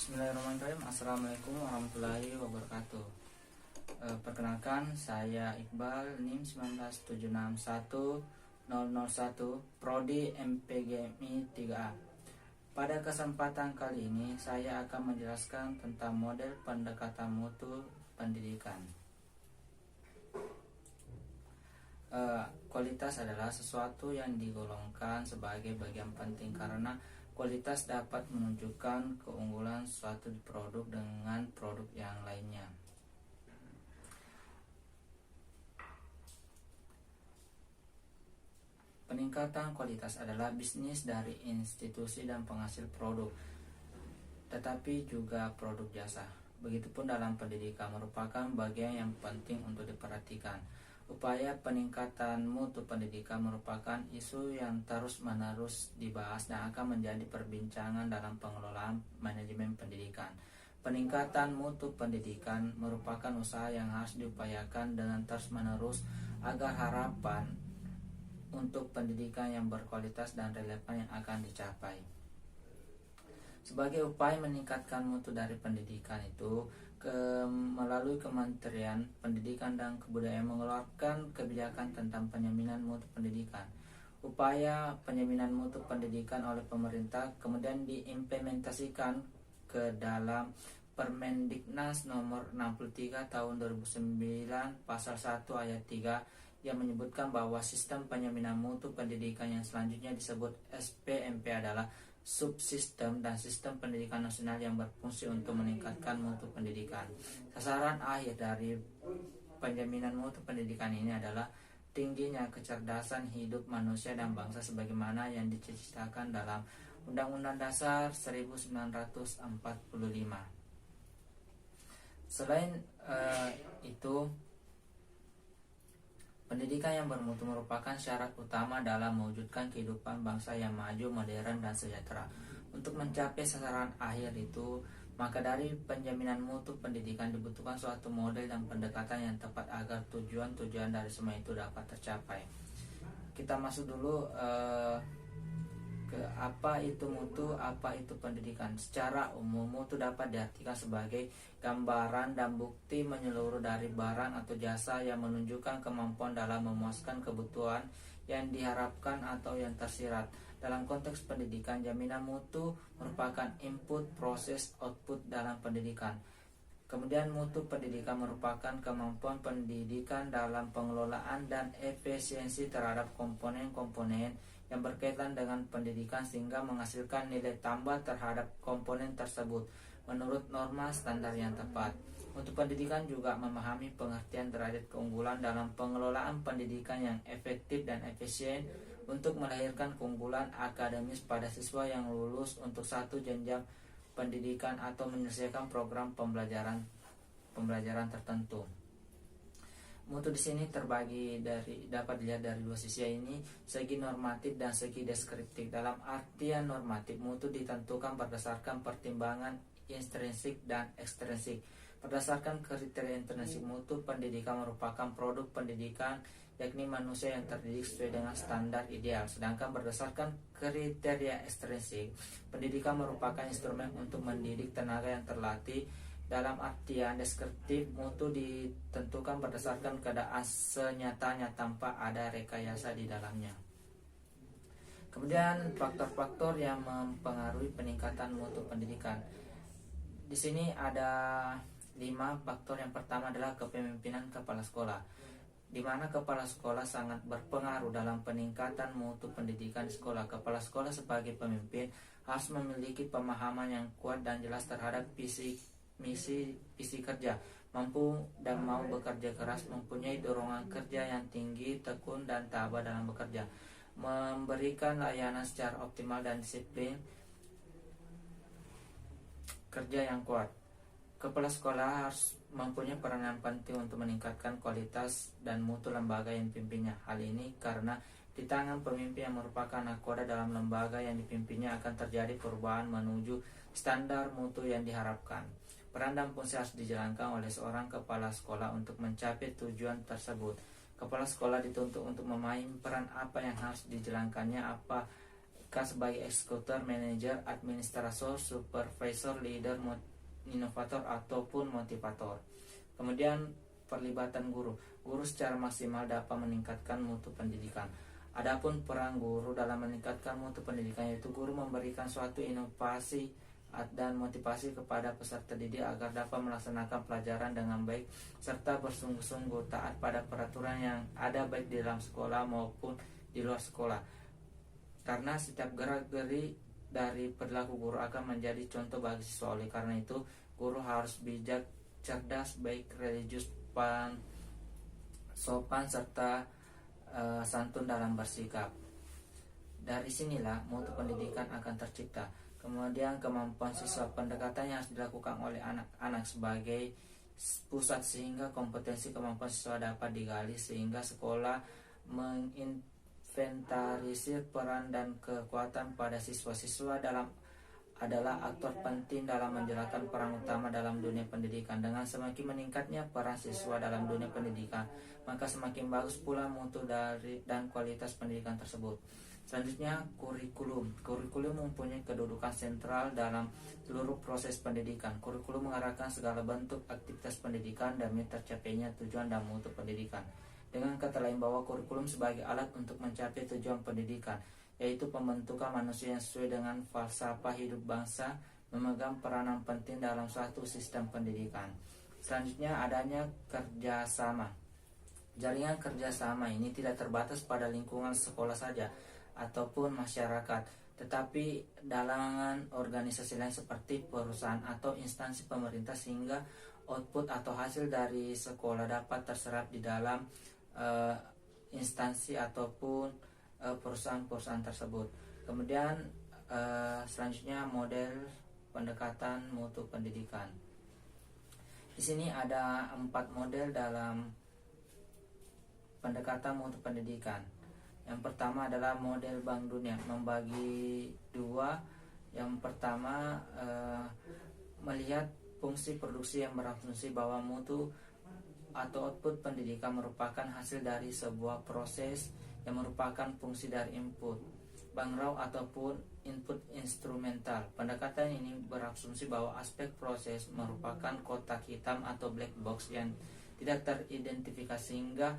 Bismillahirrahmanirrahim. Assalamualaikum warahmatullahi wabarakatuh. Perkenalkan, saya Iqbal, NIM 197610001, Prodi MPGMI 3A. Pada kesempatan kali ini, saya akan menjelaskan tentang model pendekatan mutu pendidikan. Kualitas adalah sesuatu yang digolongkan sebagai bagian penting karena kualitas dapat menunjukkan keunggulan suatu produk dengan produk yang lainnya. Peningkatan kualitas adalah bisnis dari institusi dan penghasil produk, tetapi juga produk jasa. Begitupun dalam pendidikan merupakan bagian yang penting untuk diperhatikan. Upaya peningkatan mutu pendidikan merupakan isu yang terus-menerus dibahas dan akan menjadi perbincangan dalam pengelolaan manajemen pendidikan. Peningkatan mutu pendidikan merupakan usaha yang harus diupayakan dengan terus-menerus agar harapan untuk pendidikan yang berkualitas dan relevan yang akan dicapai. Sebagai upaya meningkatkan mutu dari pendidikan itu, melalui Kementerian Pendidikan dan Kebudayaan mengeluarkan kebijakan tentang penjaminan mutu pendidikan. Upaya penjaminan mutu pendidikan oleh pemerintah kemudian diimplementasikan ke dalam Permendiknas nomor 63 tahun 2009 pasal 1 ayat 3 yang menyebutkan bahwa sistem penjaminan mutu pendidikan yang selanjutnya disebut SPMP adalah subsistem dan sistem pendidikan nasional yang berfungsi untuk meningkatkan mutu pendidikan. Sasaran akhir dari penjaminan mutu pendidikan ini adalah tingginya kecerdasan hidup manusia dan bangsa sebagaimana yang diciptakan dalam Undang-Undang Dasar 1945. Selain itu, pendidikan yang bermutu merupakan syarat utama dalam mewujudkan kehidupan bangsa yang maju, modern, dan sejahtera. Untuk mencapai sasaran akhir itu, maka dari penjaminan mutu pendidikan dibutuhkan suatu model dan pendekatan yang tepat agar tujuan-tujuan dari semua itu dapat tercapai. Kita masuk dulu ke apa itu mutu, apa itu pendidikan. Secara umum, mutu dapat diartikan sebagai gambaran dan bukti menyeluruh dari barang atau jasa yang menunjukkan kemampuan dalam memuaskan kebutuhan yang diharapkan atau yang tersirat. Dalam konteks pendidikan, jaminan mutu merupakan input, proses, output dalam pendidikan. Kemudian mutu pendidikan merupakan kemampuan pendidikan dalam pengelolaan dan efisiensi terhadap komponen-komponen yang berkaitan dengan pendidikan sehingga menghasilkan nilai tambah terhadap komponen tersebut menurut norma standar yang tepat. Untuk pendidikan juga memahami pengertian derajat keunggulan dalam pengelolaan pendidikan yang efektif dan efisien untuk melahirkan keunggulan akademis pada siswa yang lulus untuk satu jenjang pendidikan atau menyelesaikan program pembelajaran tertentu. Mutu di sini terbagi dapat dilihat dari dua sisi ini, segi normatif dan segi deskriptif. Dalam artian normatif, mutu ditentukan berdasarkan pertimbangan intrinsik dan ekstrinsik. Berdasarkan kriteria intrinsik, mutu pendidikan merupakan produk pendidikan, yakni manusia yang terdidik sesuai dengan standar ideal. Sedangkan berdasarkan kriteria ekstrinsik, pendidikan merupakan instrumen untuk mendidik tenaga yang terlatih. Dalam artian deskriptif, mutu ditentukan berdasarkan keadaan senyatanya tanpa ada rekayasa di dalamnya. Kemudian faktor-faktor yang mempengaruhi peningkatan mutu pendidikan. Di sini ada 5 faktor. Yang pertama adalah kepemimpinan kepala sekolah, di mana kepala sekolah sangat berpengaruh dalam peningkatan mutu pendidikan di sekolah. Kepala sekolah sebagai pemimpin harus memiliki pemahaman yang kuat dan jelas terhadap misi kerja, mampu dan mau bekerja keras, mempunyai dorongan kerja yang tinggi, tekun dan tabah dalam bekerja, memberikan layanan secara optimal dan disiplin kerja yang kuat. Kepala sekolah harus mempunyai peranan penting untuk meningkatkan kualitas dan mutu lembaga yang dipimpinnya. Hal ini karena di tangan pemimpin yang merupakan nakoda dalam lembaga yang dipimpinnya akan terjadi perubahan menuju standar mutu yang diharapkan. Peran dan fungsi harus dijalankan oleh seorang kepala sekolah untuk mencapai tujuan tersebut. Kepala sekolah dituntut untuk memahami peran apa yang harus dijalankannya, apa sebagai eksekutor, manajer, administrator, supervisor, leader, inovator ataupun motivator. Kemudian perlibatan guru. Guru secara maksimal dapat meningkatkan mutu pendidikan. Adapun peran guru dalam meningkatkan mutu pendidikan, yaitu guru memberikan suatu inovasi dan motivasi kepada peserta didik agar dapat melaksanakan pelajaran dengan baik serta bersungguh-sungguh taat pada peraturan yang ada baik di dalam sekolah maupun di luar sekolah. Karena setiap gerak-geri dari perilaku guru akan menjadi contoh bagi siswa. Oleh karena itu, guru harus bijak, cerdas, baik, religius, sopan serta santun dalam bersikap. Dari sinilah mutu pendidikan akan tercipta. Kemudian kemampuan siswa, pendekatan yang harus dilakukan oleh anak-anak sebagai pusat sehingga kompetensi kemampuan siswa dapat digali sehingga sekolah menginventarisir peran dan kekuatan pada siswa-siswa adalah aktor penting dalam menjalankan peran utama dalam dunia pendidikan. Dengan semakin meningkatnya peran siswa dalam dunia pendidikan, maka semakin bagus pula mutu dan kualitas pendidikan tersebut. Selanjutnya, kurikulum. Kurikulum mempunyai kedudukan sentral dalam seluruh proses pendidikan. Kurikulum mengarahkan segala bentuk aktivitas pendidikan demi tercapainya tujuan dan mutu pendidikan. Dengan kata lain, bahwa kurikulum sebagai alat untuk mencapai tujuan pendidikan, yaitu pembentukan manusia yang sesuai dengan falsafah hidup bangsa, memegang peranan penting dalam suatu sistem pendidikan. Selanjutnya, adanya kerjasama. Jaringan kerjasama ini tidak terbatas pada lingkungan sekolah saja ataupun masyarakat, tetapi dalam organisasi lain seperti perusahaan atau instansi pemerintah, sehingga output atau hasil dari sekolah dapat terserap di dalam instansi ataupun perusahaan-perusahaan tersebut. Kemudian selanjutnya, model pendekatan mutu pendidikan. Di sini ada 4 model dalam pendekatan mutu pendidikan. Yang pertama adalah model Bank Dunia, membagi 2. Yang pertama melihat fungsi produksi yang berasumsi bahwa mutu atau output pendidikan merupakan hasil dari sebuah proses yang merupakan fungsi dari input, bank raw ataupun input instrumental. Pendekatan ini berasumsi bahwa aspek proses merupakan kotak hitam atau black box yang tidak teridentifikasi, sehingga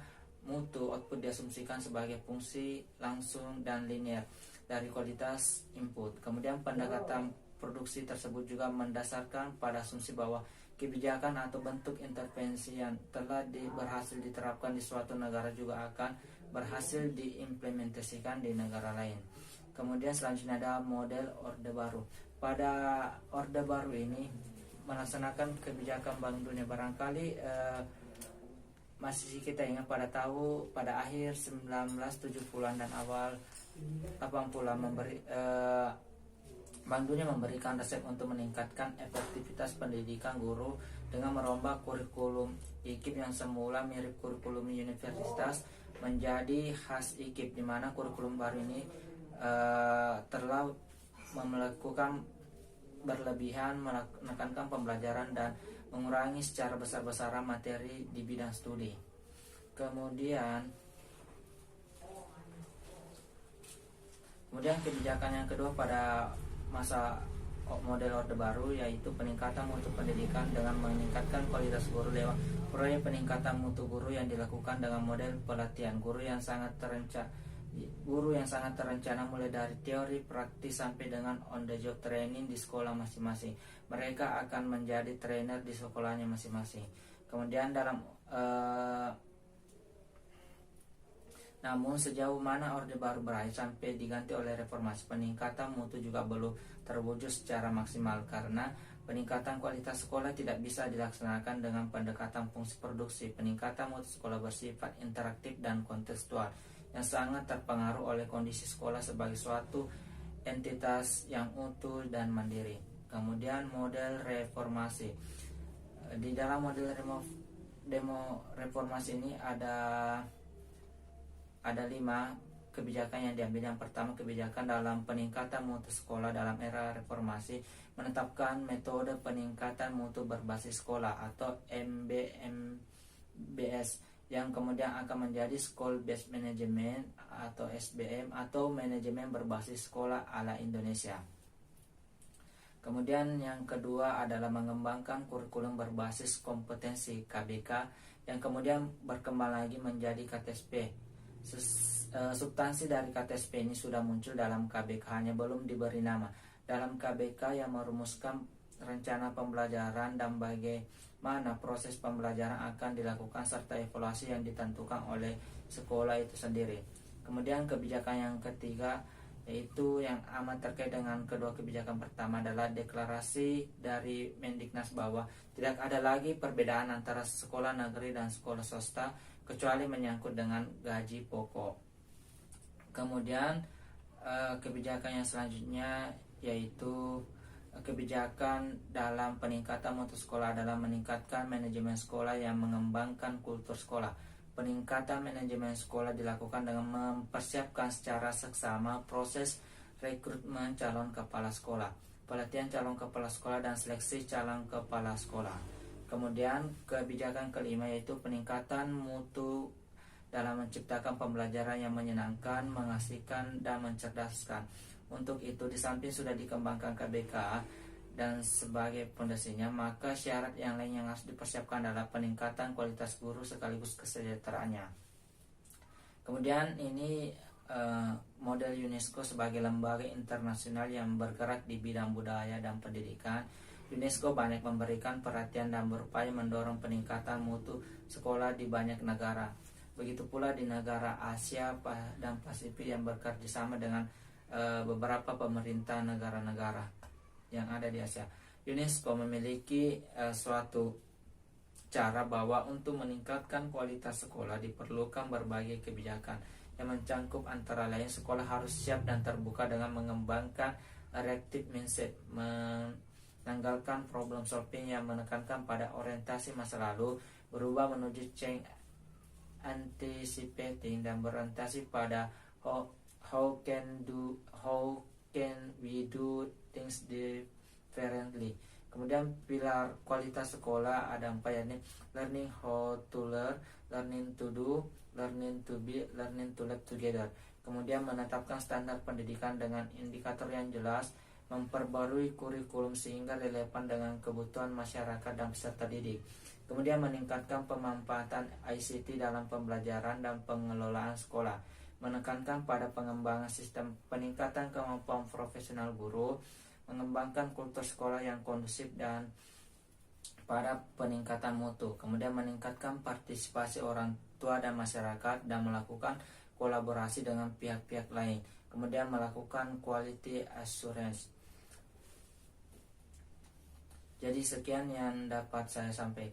mutu output diasumsikan sebagai fungsi langsung dan linear dari kualitas input. Kemudian pendekatan produksi tersebut juga mendasarkan pada asumsi bahwa kebijakan atau bentuk intervensi yang telah berhasil diterapkan di suatu negara juga akan berhasil diimplementasikan di negara lain. Kemudian selanjutnya ada model Orde Baru. Pada Orde Baru ini melaksanakan kebijakan Bank Dunia. Barangkali masih kita ingat pada akhir 1970-an dan awal 80-an Bank Dunia memberikan resep untuk meningkatkan efektivitas pendidikan guru dengan merombak kurikulum IKIP yang semula mirip kurikulum universitas menjadi khas IKIP, di mana kurikulum baru ini telah melakukan berlebihan, menekankan pembelajaran dan mengurangi secara besar-besaran materi di bidang studi. Kemudian kebijakan yang kedua pada masa model Orde Baru, yaitu peningkatan mutu pendidikan dengan meningkatkan kualitas guru lewat proyek peningkatan mutu guru yang dilakukan dengan model pelatihan guru yang sangat terencana mulai dari teori, praktis sampai dengan on the job training di sekolah masing-masing. Mereka akan menjadi trainer di sekolahnya masing-masing. Kemudian namun sejauh mana Orde Baru berakhir sampai diganti oleh reformasi, peningkatan mutu juga belum terwujud secara maksimal karena peningkatan kualitas sekolah tidak bisa dilaksanakan dengan pendekatan fungsi produksi. Peningkatan mutu sekolah bersifat interaktif dan kontekstual yang sangat terpengaruh oleh kondisi sekolah sebagai suatu entitas yang utuh dan mandiri. Kemudian model reformasi. Di dalam model reformasi ini ada 5 kebijakan yang diambil. Yang pertama, kebijakan dalam peningkatan mutu sekolah dalam era reformasi, menetapkan metode peningkatan mutu berbasis sekolah atau MBMBS yang kemudian akan menjadi School Based Management atau SBM atau manajemen berbasis sekolah ala Indonesia. Kemudian yang kedua adalah mengembangkan kurikulum berbasis kompetensi KBK yang kemudian berkembang lagi menjadi KTSP. Substansi dari KTSP ini sudah muncul dalam KBK, hanya belum diberi nama. Dalam KBK yang merumuskan rencana pembelajaran dan bagaimana proses pembelajaran akan dilakukan serta evaluasi yang ditentukan oleh sekolah itu sendiri. Kemudian kebijakan yang ketiga, yaitu yang amat terkait dengan kedua kebijakan pertama, adalah deklarasi dari Mendiknas bahwa tidak ada lagi perbedaan antara sekolah negeri dan sekolah swasta kecuali menyangkut dengan gaji pokok. Kemudian kebijakan yang selanjutnya yaitu kebijakan dalam peningkatan mutu sekolah adalah meningkatkan manajemen sekolah yang mengembangkan kultur sekolah. Peningkatan manajemen sekolah dilakukan dengan mempersiapkan secara seksama proses rekrutmen calon kepala sekolah, pelatihan calon kepala sekolah, dan seleksi calon kepala sekolah. Kemudian kebijakan kelima yaitu peningkatan mutu dalam menciptakan pembelajaran yang menyenangkan, mengasihkan, dan mencerdaskan. Untuk itu, di samping sudah dikembangkan KBK dan sebagai pondasinya, maka syarat yang lain yang harus dipersiapkan adalah peningkatan kualitas guru sekaligus kesejahteraannya. Kemudian ini model UNESCO sebagai lembaga internasional yang bergerak di bidang budaya dan pendidikan. UNESCO banyak memberikan perhatian dan berupaya mendorong peningkatan mutu sekolah di banyak negara. Begitu pula di negara Asia dan Pasifik yang bekerjasama dengan beberapa pemerintah negara-negara yang ada di Asia. UNESCO memiliki suatu cara bahwa untuk meningkatkan kualitas sekolah diperlukan berbagai kebijakan yang mencangkup antara lain sekolah harus siap dan terbuka dengan mengembangkan reactive mindset, menanggalkan problem solving yang menekankan pada orientasi masa lalu, berubah menuju change anticipating, dan berorientasi pada how can we do things differently. Kemudian pilar kualitas sekolah ada 4, yakni learning how to learn, learning to do, learning to be, learning to live together. Kemudian menetapkan standar pendidikan dengan indikator yang jelas, memperbarui kurikulum sehingga relevan dengan kebutuhan masyarakat dan peserta didik. Kemudian meningkatkan pemanfaatan ICT dalam pembelajaran dan pengelolaan sekolah, menekankan pada pengembangan sistem peningkatan kemampuan profesional guru, mengembangkan kultur sekolah yang kondusif dan pada peningkatan mutu. Kemudian meningkatkan partisipasi orang tua dan masyarakat dan melakukan kolaborasi dengan pihak-pihak lain. Kemudian melakukan quality assurance. Jadi sekian yang dapat saya sampaikan.